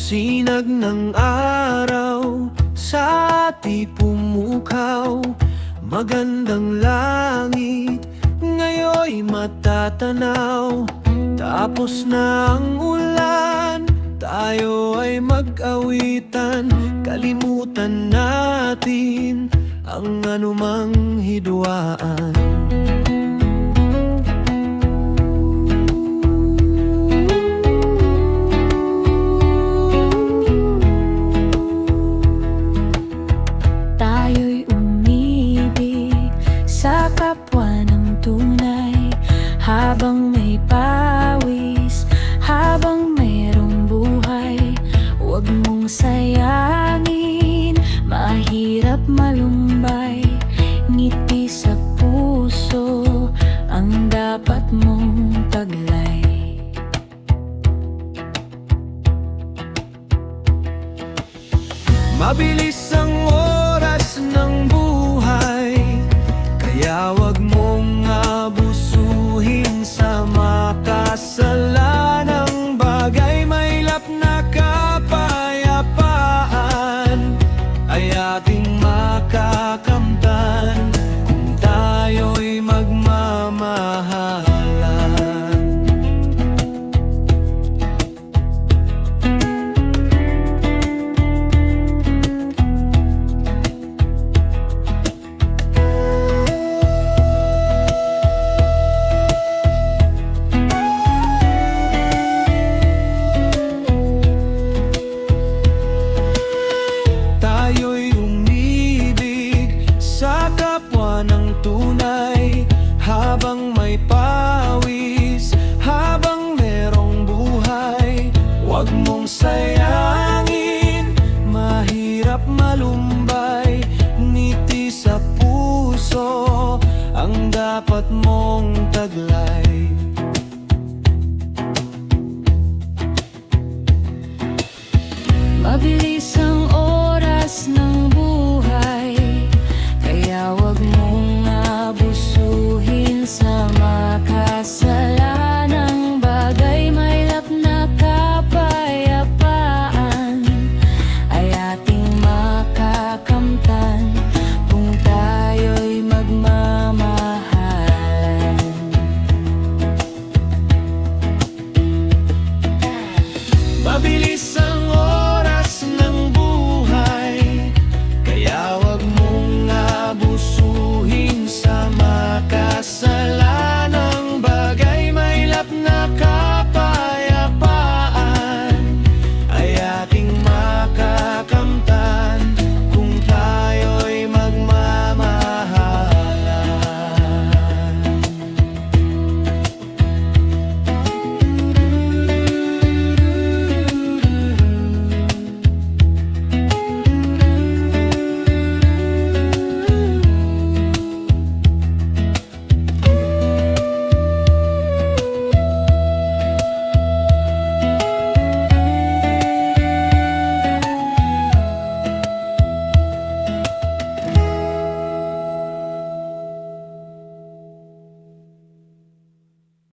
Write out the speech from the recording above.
Sinag ng araw sa ating pumukaw, magandang langit ngayon'y matatanaw. Tapos na ang ulan, tayo ay mag-awitan, kalimutan natin ang anumang hidwaan. Kapwa ng tunay, habang may pawis, habang mayroong buhay. Huwag mong sayangin, mahirap malumbay. Ngiti sa puso ang dapat mong taglay. Mabilis ang oras ng buhay, kaya wag mong abusuhin sa makasalanang bagay. Mailap na kapayapaan ay ating makakamtan kung tayo'y magmamahalan. Habang may pawis, habang merong buhay, huwag mong sayangin, mahirap malumbay. Ngiti sa puso ang dapat mong taglay. Mabilis ang oras ng buhay, kaya wag mong abusuhin sa makasalanang bagay. Mailap na kapayapaan ay ating makakamtan kung tayo'y magmamahalan. Mabilis